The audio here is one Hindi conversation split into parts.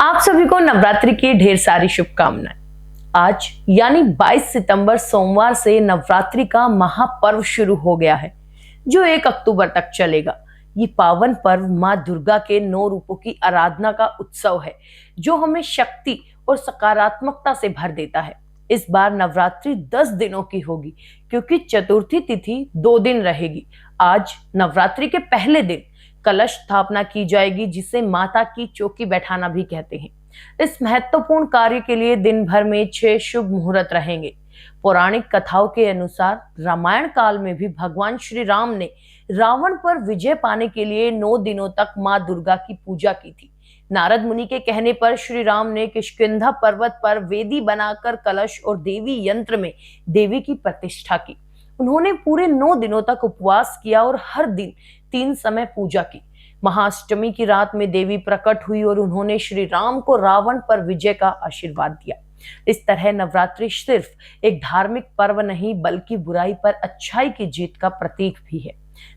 आप सभी को नवरात्रि की ढेर सारी शुभकामनाएं। आज यानी 22 सितंबर सोमवार से नवरात्रि का महापर्व शुरू हो गया है, जो 1 अक्टूबर तक चलेगा। ये पावन पर्व माँ दुर्गा के 9 रूपों की आराधना का उत्सव है, जो हमें शक्ति और सकारात्मकता से भर देता है। इस बार नवरात्रि 10 दिनों की होगी, क्योंकि चतुर्थी तिथि 2 दिन रहेगी। आज नवरात्रि के पहले दिन कलश स्थापना की जाएगी, जिसे माता की चौकी बैठाना भी कहते हैं। इस महत्वपूर्ण कार्य के लिए दिन भर में 6 शुभ मुहूर्त रहेंगे। पौराणिक कथाओं के अनुसार रामायण काल में भी भगवान श्री राम ने रावण पर विजय पाने के लिए 9 दिनों तक मां दुर्गा की पूजा की थी। नारद मुनि के कहने पर श्री राम ने किष्किंधा पर्वत पर वेदी बनाकर कलश और देवी यंत्र में देवी की प्रतिष्ठा की। उन्होंने पूरे 9 दिनों तक उपवास किया और हर दिन 3 समय पूजा की। महाअष्टमी की रात में देवी प्रकट हुई और उन्होंने श्री राम को रावण पर विजय का आशीर्वाद दिया। इस तरह नवरात्रि सिर्फ एक धार्मिक पर्व नहीं, बल्कि बुराई पर अच्छाई की जीत का प्रतीक भी है।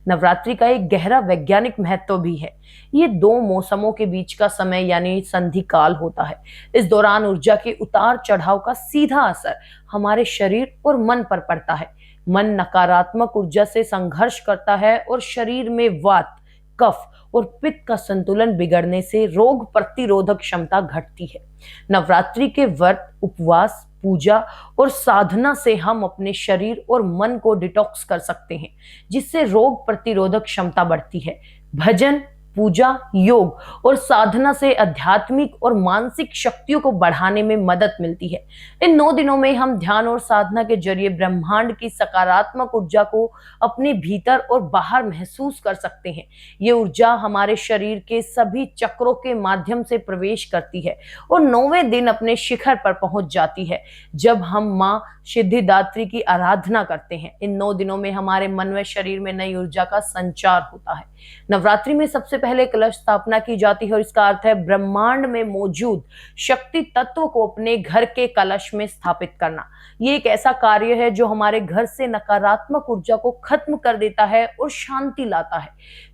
नवरात्रि का एक गहरा वैज्ञानिक महत्व भी है। ये 2 मौसमों के बीच का समय यानी संधि काल होता है। इस दौरान ऊर्जा के उतार चढ़ाव का सीधा असर हमारे शरीर और मन पर पड़ता है। मन नकारात्मक ऊर्जा से संघर्ष करता है और शरीर में वात, कफ और पित्त का संतुलन बिगड़ने से रोग प्रतिरोधक क्षमता घटती है। नवरात्रि के व्रत, उपवास, पूजा और साधना से हम अपने शरीर और मन को डिटॉक्स कर सकते हैं, जिससे रोग प्रतिरोधक क्षमता बढ़ती है। भजन, पूजा, योग और साधना से आध्यात्मिक और मानसिक शक्तियों को बढ़ाने में मदद मिलती है। इन 9 दिनों में हम ध्यान और साधना के जरिए ब्रह्मांड की सकारात्मक ऊर्जा को अपने भीतर और बाहर महसूस कर सकते हैं। ये ऊर्जा हमारे शरीर के सभी चक्रों के माध्यम से प्रवेश करती है और 9वें दिन अपने शिखर पर पहुंच जाती है, जब हम मां सिद्धिदात्री की आराधना करते हैं। इन 9 दिनों में हमारे मन व शरीर में नई ऊर्जा का संचार होता है। नवरात्रि में सबसे पहले कलश स्थापना की जाती है और इसका अर्थ है ब्रह्मांड में मौजूद शक्ति तत्व को अपने घर के कलश में स्थापित करना। ये एक ऐसा कार्य है जो हमारे घर से नकारात्मक ऊर्जा को खत्म कर देता है और शांति लाता है।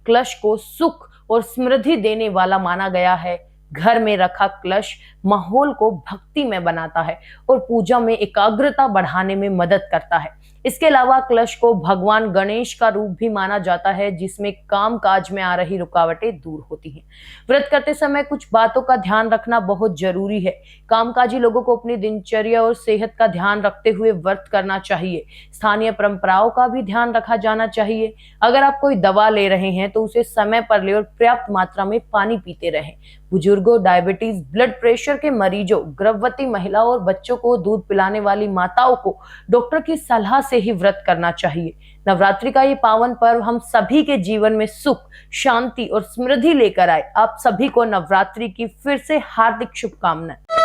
कलश को सुख और समृद्धि देने वाला माना गया है। घर में रखा कलश माहौल को भक्ति में बनाता है और पूजा में एकाग्रता बढ़ाने में मदद करता है। इसके अलावा कलश को भगवान गणेश का रूप भी माना जाता है, जिसमें काम काज में आ रही रुकावटें दूर होती हैं। व्रत करते समय कुछ बातों का ध्यान रखना बहुत जरूरी है। कामकाजी लोगों को अपनी दिनचर्या और सेहत का ध्यान रखते हुए व्रत करना चाहिए। स्थानीय परंपराओं का भी ध्यान रखा जाना चाहिए। अगर आप कोई दवा ले रहे हैं तो उसे समय पर ले और पर्याप्त मात्रा में पानी पीते रहें। बुजुर्गों, डायबिटीज, ब्लड प्रेशर के मरीजों, गर्भवती महिलाओं और बच्चों को दूध पिलाने वाली माताओं को डॉक्टर की सलाह से ही व्रत करना चाहिए। नवरात्रि का ये पावन पर्व हम सभी के जीवन में सुख, शांति और समृद्धि लेकर आए। आप सभी को नवरात्रि की फिर से हार्दिक शुभकामनाएं।